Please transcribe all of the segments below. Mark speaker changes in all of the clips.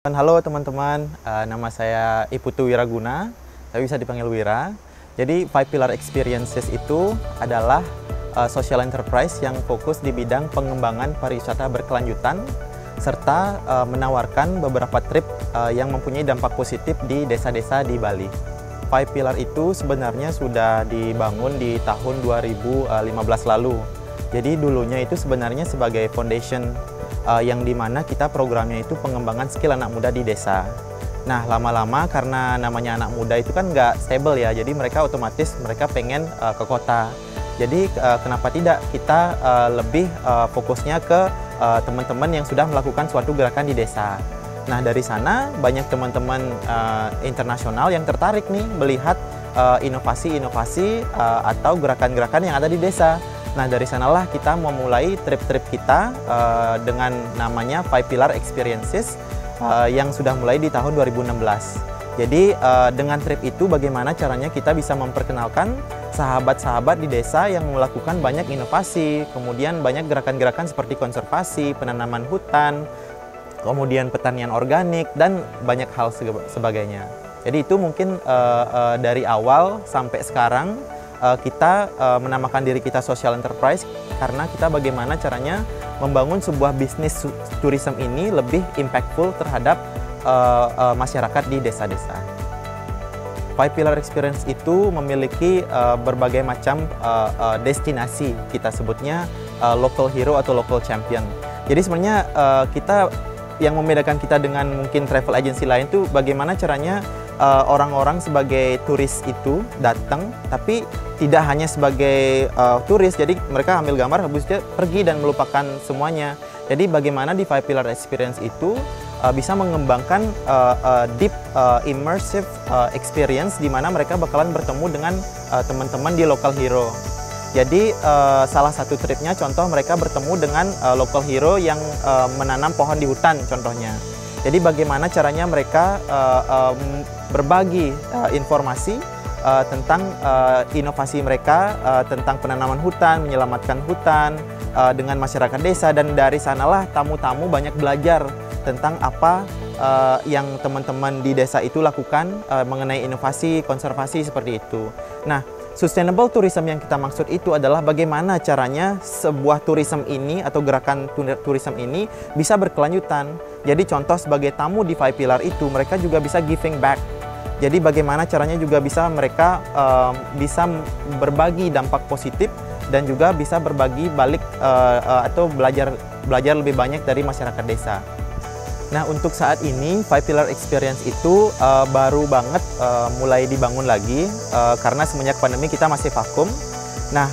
Speaker 1: Halo teman-teman, nama saya Iputu Wiraguna, tapi bisa dipanggil Wira. Jadi Five Pillar Experiences itu adalah social enterprise yang fokus di bidang pengembangan pariwisata berkelanjutan serta menawarkan beberapa trip yang mempunyai dampak positif di desa-desa di Bali. Five Pillar itu sebenarnya sudah dibangun di tahun 2015 lalu. Jadi dulunya itu sebenarnya sebagai foundation yang dimana kita programnya itu pengembangan skill anak muda di desa. Nah, lama-lama karena namanya anak muda itu kan nggak stable ya, jadi mereka otomatis pengen ke kota. Jadi kenapa tidak kita lebih fokusnya ke teman-teman yang sudah melakukan suatu gerakan di desa. Nah, dari sana banyak teman-teman internasional yang tertarik nih melihat inovasi-inovasi atau gerakan-gerakan yang ada di desa. Nah, dari sanalah kita memulai trip-trip kita dengan namanya Five Pillar Experiences yang sudah mulai di tahun 2016. Jadi dengan trip itu bagaimana caranya kita bisa memperkenalkan sahabat-sahabat di desa yang melakukan banyak inovasi, kemudian banyak gerakan-gerakan seperti konservasi, penanaman hutan, kemudian pertanian organik, dan banyak hal sebagainya. Jadi itu mungkin dari awal sampai sekarang kita menamakan diri kita social enterprise karena kita bagaimana caranya membangun sebuah bisnis tourism ini lebih impactful terhadap masyarakat di desa-desa. Five Pillar Experience itu memiliki berbagai macam destinasi, kita sebutnya local hero atau local champion. Jadi sebenarnya kita yang membedakan kita dengan mungkin travel agency lain tuh bagaimana caranya orang-orang sebagai turis itu datang, tapi tidak hanya sebagai turis, jadi mereka ambil gambar habis itu pergi dan melupakan semuanya. Jadi bagaimana di Five Pillar Experience itu bisa mengembangkan deep immersive experience di mana mereka bakalan bertemu dengan teman-teman di local hero. Jadi salah satu tripnya contoh mereka bertemu dengan local hero yang menanam pohon di hutan contohnya. Jadi bagaimana caranya mereka berbagi informasi tentang inovasi mereka tentang penanaman hutan, menyelamatkan hutan dengan masyarakat desa, dan dari sanalah tamu-tamu banyak belajar tentang apa yang teman-teman di desa itu lakukan mengenai inovasi, konservasi seperti itu. Nah, sustainable tourism yang kita maksud itu adalah bagaimana caranya sebuah tourism ini atau gerakan tourism ini bisa berkelanjutan. Jadi contoh sebagai tamu di Five Pillar itu mereka juga bisa giving back. Jadi bagaimana caranya juga bisa mereka bisa berbagi dampak positif dan juga bisa berbagi balik atau belajar lebih banyak dari masyarakat desa. Nah, untuk saat ini Five Pillar Experience itu baru banget mulai dibangun lagi karena semenjak pandemi kita masih vakum. Nah,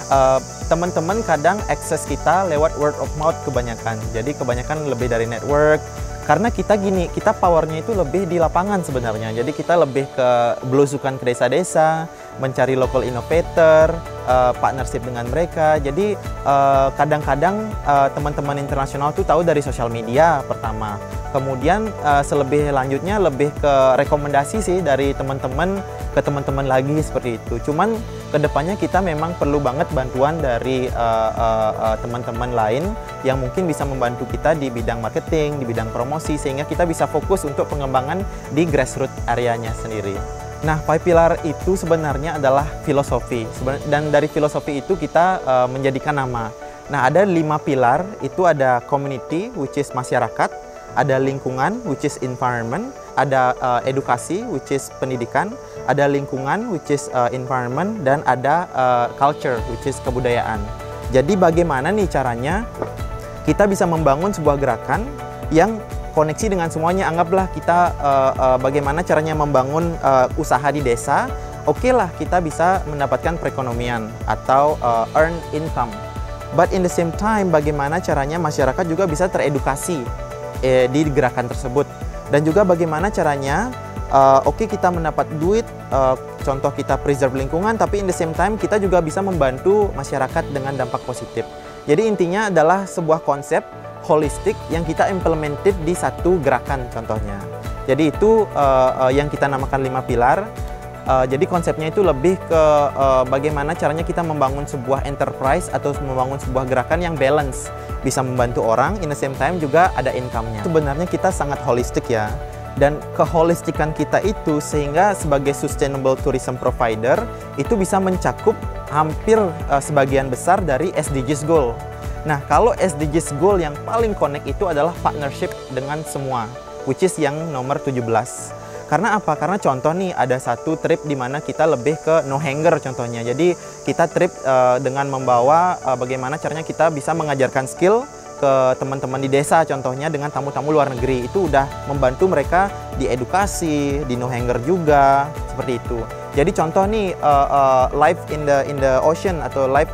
Speaker 1: teman-teman kadang akses kita lewat word of mouth kebanyakan. Jadi kebanyakan lebih dari network. Karena kita kita powernya itu lebih di lapangan sebenarnya. Jadi kita lebih ke belusukan ke desa-desa, mencari local innovator, partnership dengan mereka. Jadi kadang-kadang teman-teman internasional tuh tahu dari sosial media pertama. Kemudian selebih lanjutnya lebih ke rekomendasi sih dari teman-teman ke teman-teman lagi seperti itu. Cuman kedepannya kita memang perlu banget bantuan dari teman-teman lain yang mungkin bisa membantu kita di bidang marketing, di bidang promosi, sehingga kita bisa fokus untuk pengembangan di grassroots areanya sendiri. Nah, Five Pillar itu sebenarnya adalah filosofi, dan dari filosofi itu kita menjadikan nama. Nah, ada 5 pilar, itu ada community, which is masyarakat, ada lingkungan, which is environment, ada edukasi, which is pendidikan, ada lingkungan, which is environment, dan ada culture, which is kebudayaan. Jadi bagaimana nih caranya kita bisa membangun sebuah gerakan yang koneksi dengan semuanya. Anggaplah kita bagaimana caranya membangun usaha di desa. Oke lah, kita bisa mendapatkan perekonomian atau earn income. But in the same time, bagaimana caranya masyarakat juga bisa teredukasi di gerakan tersebut. Dan juga bagaimana caranya oke, kita mendapat duit, contoh kita preserve lingkungan, tapi in the same time kita juga bisa membantu masyarakat dengan dampak positif. Jadi intinya adalah sebuah konsep holistik yang kita implemented di satu gerakan contohnya. Jadi itu yang kita namakan 5 pilar. Jadi konsepnya itu lebih ke bagaimana caranya kita membangun sebuah enterprise atau membangun sebuah gerakan yang balance, bisa membantu orang, in the same time juga ada income-nya. Sebenarnya kita sangat holistik ya. dan keholistikan kita itu sehingga sebagai sustainable tourism provider itu bisa mencakup hampir sebagian besar dari SDGs goal. Nah, kalau SDGs goal yang paling connect itu adalah partnership dengan semua, which is yang nomor 17. Karena apa? Karena contoh nih, ada satu trip di mana kita lebih ke no hanger contohnya. Jadi kita trip dengan membawa bagaimana caranya kita bisa mengajarkan skill ke teman-teman di desa contohnya dengan tamu-tamu luar negeri. Itu udah membantu mereka di edukasi, di no hanger juga, seperti itu. Jadi contoh nih, life in the ocean atau life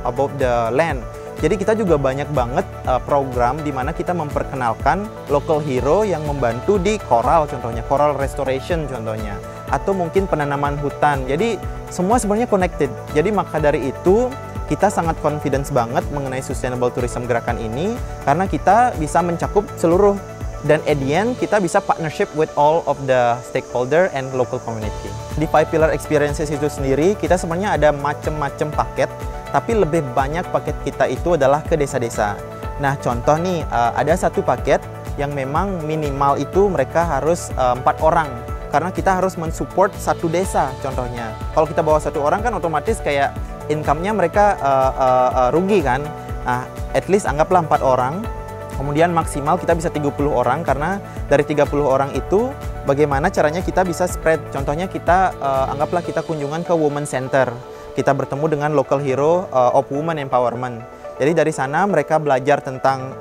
Speaker 1: above the land. Jadi kita juga banyak banget program di mana kita memperkenalkan local hero yang membantu di coral contohnya, coral restoration contohnya, atau mungkin penanaman hutan. Jadi semua sebenarnya connected. Jadi maka dari itu kita sangat confidence banget mengenai sustainable tourism gerakan ini karena kita bisa mencakup seluruh, dan at the end kita bisa partnership with all of the stakeholder and local community. Di 5 Pillar Experiences itu sendiri kita sebenarnya ada macam-macam paket, tapi lebih banyak paket kita itu adalah ke desa-desa. Nah contoh nih, ada satu paket yang memang minimal itu mereka harus 4 orang. Karena kita harus mensupport satu desa contohnya. Kalau kita bawa satu orang kan otomatis kayak income-nya mereka rugi kan. Nah, at least anggaplah 4 orang. Kemudian maksimal kita bisa 30 orang karena dari 30 orang itu bagaimana caranya kita bisa spread. Contohnya kita anggaplah kita kunjungan ke Women Center. Kita bertemu dengan local hero of women empowerment. Jadi dari sana mereka belajar tentang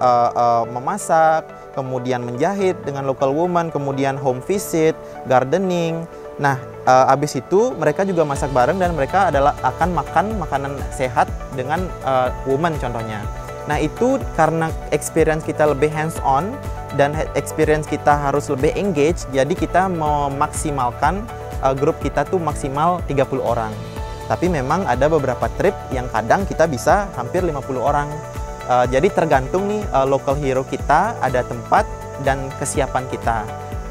Speaker 1: memasak, kemudian menjahit dengan local woman, kemudian home visit, gardening. Nah, habis itu mereka juga masak bareng dan mereka akan makan makanan sehat dengan woman contohnya. Nah, itu karena experience kita lebih hands on dan experience kita harus lebih engage, jadi kita memaksimalkan grup kita tuh maksimal 30 orang. Tapi memang ada beberapa trip yang kadang kita bisa hampir 50 orang. Jadi tergantung nih local hero kita, ada tempat dan kesiapan kita.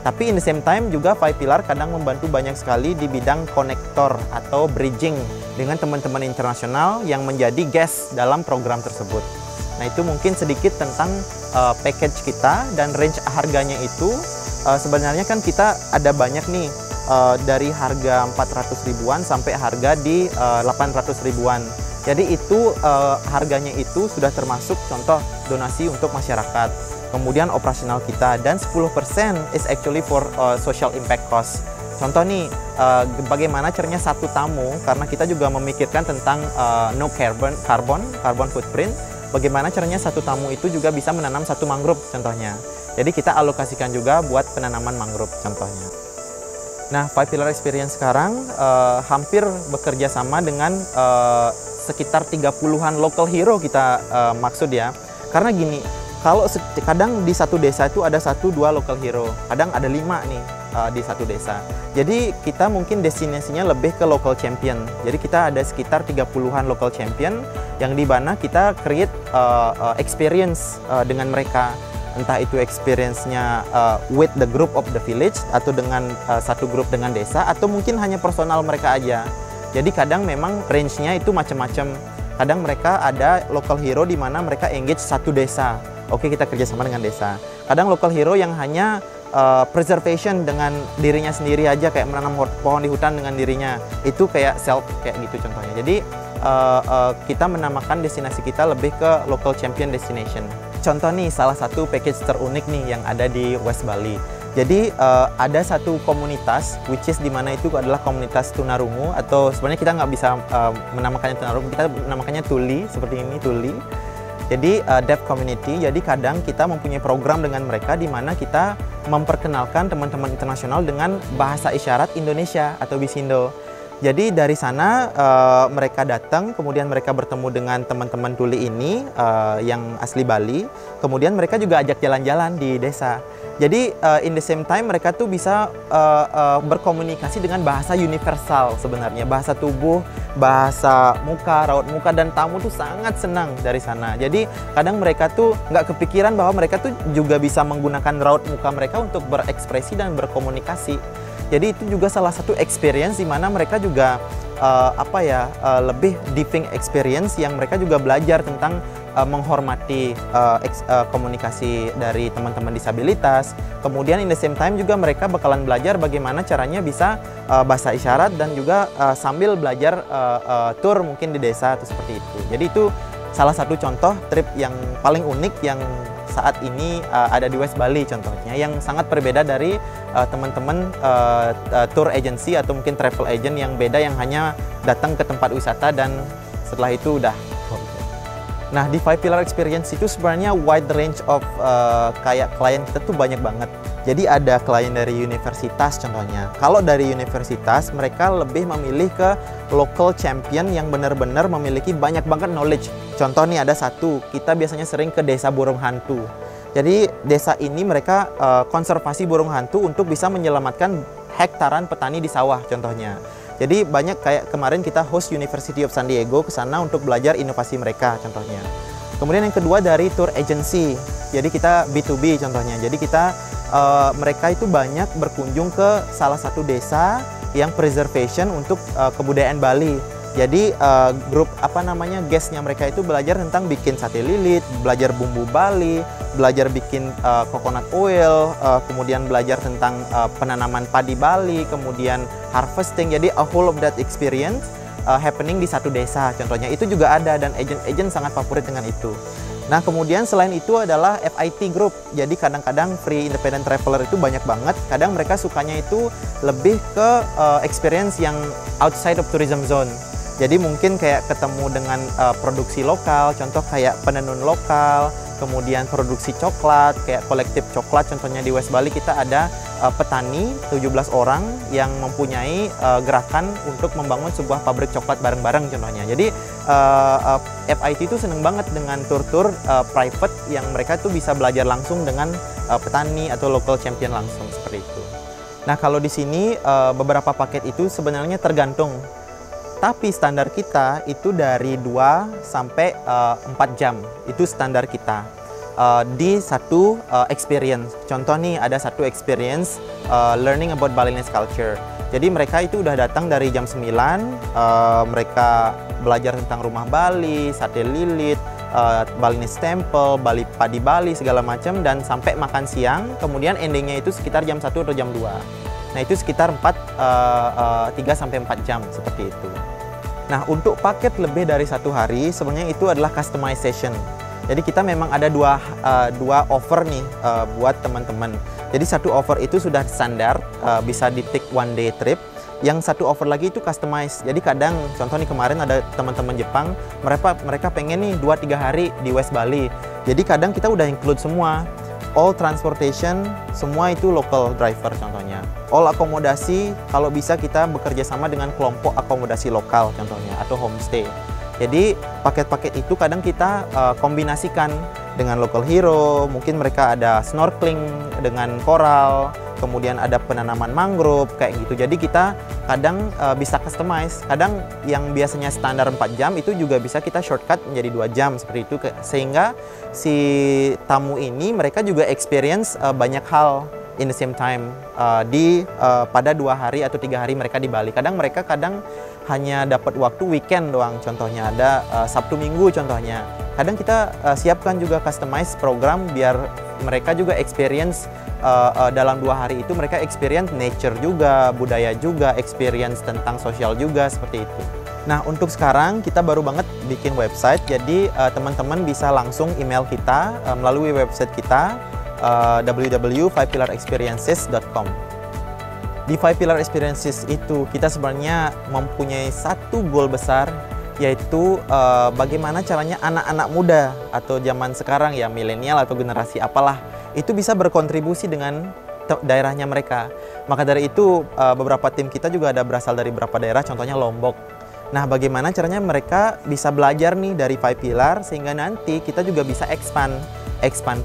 Speaker 1: Tapi in the same time juga 5 Pillar kadang membantu banyak sekali di bidang konektor atau bridging dengan teman-teman internasional yang menjadi guest dalam program tersebut. Nah itu mungkin sedikit tentang package kita dan range harganya itu. Sebenarnya kan kita ada banyak nih, dari harga 400 ribuan sampai harga di 800 ribuan. Jadi itu harganya itu sudah termasuk contoh donasi untuk masyarakat, kemudian operasional kita, dan 10% is actually for social impact cost. Contoh nih, bagaimana caranya satu tamu, karena kita juga memikirkan tentang no carbon footprint, bagaimana caranya satu tamu itu juga bisa menanam satu mangrove contohnya. Jadi kita alokasikan juga buat penanaman mangrove contohnya. Nah, 5 Pillar Experience sekarang hampir bekerja sama dengan sekitar 30-an local hero kita maksud ya. Karena gini, kalau kadang di satu desa itu ada 1-2 local hero, kadang ada 5 nih di satu desa. Jadi kita mungkin destinasinya lebih ke local champion. Jadi kita ada sekitar 30-an local champion yang di mana kita create experience dengan mereka. Entah itu experience-nya with the group of the village, atau dengan satu grup dengan desa, atau mungkin hanya personal mereka aja. Jadi kadang memang range-nya itu macam-macam. Kadang mereka ada local hero di mana mereka engage satu desa. Oke, kita kerjasama dengan desa. Kadang local hero yang hanya preservation dengan dirinya sendiri aja, kayak menanam pohon di hutan dengan dirinya. Itu kayak self, kayak gitu contohnya. Jadi kita menamakan destinasi kita lebih ke local champion destination. Contoh nih, salah satu package terunik nih yang ada di West Bali. Jadi ada satu komunitas, which is dimana itu adalah komunitas tunarungu, atau sebenarnya kita nggak bisa menamakannya tunarungu, kita menamakannya tuli, seperti ini, tuli. Jadi deaf community. Jadi kadang kita mempunyai program dengan mereka di mana kita memperkenalkan teman-teman internasional dengan bahasa isyarat Indonesia atau Bisindo. Jadi dari sana mereka datang, kemudian mereka bertemu dengan teman-teman tuli ini yang asli Bali. Kemudian mereka juga ajak jalan-jalan di desa. Jadi in the same time mereka tuh bisa berkomunikasi dengan bahasa universal sebenarnya. Bahasa tubuh, bahasa muka, raut muka, dan tamu tuh sangat senang dari sana. Jadi kadang mereka tuh nggak kepikiran bahwa mereka tuh juga bisa menggunakan raut muka mereka untuk berekspresi dan berkomunikasi. Jadi itu juga salah satu experience di mana mereka juga lebih deep experience yang mereka juga belajar tentang menghormati komunikasi dari teman-teman disabilitas. Kemudian in the same time juga mereka bakalan belajar bagaimana caranya bisa bahasa isyarat dan juga sambil belajar tur mungkin di desa atau seperti itu. Jadi itu salah satu contoh trip yang paling unik yang saat ini ada di West Bali contohnya, yang sangat berbeda dari teman-teman tour agency atau mungkin travel agent yang beda, yang hanya datang ke tempat wisata dan setelah itu udah. Nah, di 5 Pillar Experience itu sebenarnya wide range of kayak klien kita tuh banyak banget. Jadi ada klien dari universitas contohnya. Kalau dari universitas, mereka lebih memilih ke local champion yang benar-benar memiliki banyak banget knowledge. Contoh nih ada satu, kita biasanya sering ke desa burung hantu. Jadi desa ini mereka konservasi burung hantu untuk bisa menyelamatkan hektaran petani di sawah contohnya. Jadi banyak kayak kemarin kita host University of San Diego ke sana untuk belajar inovasi mereka contohnya. Kemudian yang kedua dari tour agency. Jadi kita B2B contohnya. Jadi kita mereka itu banyak berkunjung ke salah satu desa yang preservation untuk kebudayaan Bali. Jadi grup guestnya mereka itu belajar tentang bikin sate lilit, belajar bumbu Bali, belajar bikin coconut oil, kemudian belajar tentang penanaman padi Bali, kemudian harvesting. Jadi a whole of that experience happening di satu desa contohnya. Itu juga ada dan agent-agent sangat favorit dengan itu. Nah, kemudian selain itu adalah FIT Group. Jadi kadang-kadang free independent traveler itu banyak banget. Kadang mereka sukanya itu lebih ke experience yang outside of tourism zone. Jadi mungkin kayak ketemu dengan produksi lokal, contoh kayak penenun lokal, kemudian produksi coklat, kayak kolektif coklat. Contohnya di West Bali kita ada petani 17 orang yang mempunyai gerakan untuk membangun sebuah pabrik coklat bareng-bareng contohnya. Jadi FIT itu seneng banget dengan tur-tur private yang mereka tuh bisa belajar langsung dengan petani atau local champion langsung seperti itu. Nah, kalau di sini beberapa paket itu sebenarnya tergantung. Tapi standar kita itu dari 2 sampai 4 jam. Itu standar kita di satu experience. Contoh nih ada satu experience learning about Balinese culture. Jadi mereka itu udah datang dari jam 9, mereka belajar tentang rumah Bali, sate lilit, Balinese temple, padi Bali segala macam, dan sampai makan siang. Kemudian endingnya itu sekitar jam 1 atau jam 2. Nah, itu sekitar 3 sampai 4 jam seperti itu. Nah, untuk paket lebih dari 1 hari sebenarnya itu adalah customization. Jadi kita memang ada dua offer nih buat teman-teman. Jadi satu offer itu sudah standar, bisa di take 1 day trip. Yang satu offer lagi itu customize. Jadi kadang contoh nih kemarin ada teman-teman Jepang, mereka pengen nih 2-3 hari di West Bali. Jadi kadang kita udah include semua. All transportation, semua itu local driver contohnya. All akomodasi, kalau bisa kita bekerja sama dengan kelompok akomodasi lokal contohnya, atau homestay. Jadi paket-paket itu kadang kita kombinasikan dengan local hero, mungkin mereka ada snorkeling dengan koral, kemudian ada penanaman mangrove kayak gitu. Jadi kita kadang bisa customize. Kadang yang biasanya standar 4 jam itu juga bisa kita shortcut menjadi 2 jam seperti itu, sehingga si tamu ini mereka juga experience banyak hal in the same time pada 2 hari atau 3 hari mereka di Bali. Kadang mereka hanya dapat waktu weekend doang, contohnya ada Sabtu Minggu contohnya. Kadang kita siapkan juga customize program biar mereka juga experience dalam 2 hari itu mereka experience nature juga, budaya juga, experience tentang sosial juga seperti itu. Nah, untuk sekarang kita baru banget bikin website, jadi teman-teman bisa langsung email kita melalui website kita www.5pillarexperiences.com. Di 5 Pillar Experiences itu kita sebenarnya mempunyai satu goal besar, yaitu bagaimana caranya anak-anak muda atau zaman sekarang ya, milenial atau generasi apalah, itu bisa berkontribusi dengan daerahnya mereka. Maka dari itu beberapa tim kita juga ada berasal dari beberapa daerah, contohnya Lombok. Nah, bagaimana caranya mereka bisa belajar nih dari 5 Pillar sehingga nanti kita juga bisa expand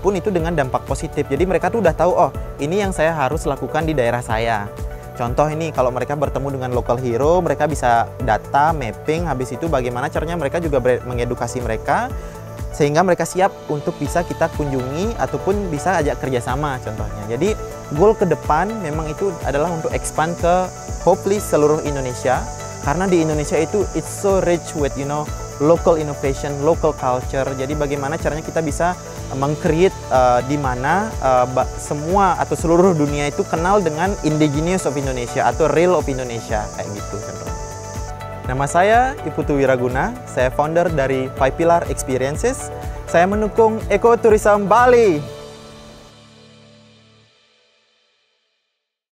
Speaker 1: pun itu dengan dampak positif. Jadi mereka tuh udah tahu, oh ini yang saya harus lakukan di daerah saya. Contoh ini kalau mereka bertemu dengan local hero, mereka bisa data, mapping, habis itu bagaimana caranya mereka juga mengedukasi mereka sehingga mereka siap untuk bisa kita kunjungi ataupun bisa ajak kerjasama contohnya. Jadi goal ke depan memang itu adalah untuk expand ke hopefully seluruh Indonesia, karena di Indonesia itu it's so rich with local innovation, local culture. Jadi bagaimana caranya kita bisa meng-create di mana semua atau seluruh dunia itu kenal dengan indigenous of Indonesia atau real of Indonesia, kayak gitu cenderung. Nama saya Iputu Wiraguna, saya founder dari 5 Pillar Experiences. Saya mendukung Ecotourism Bali.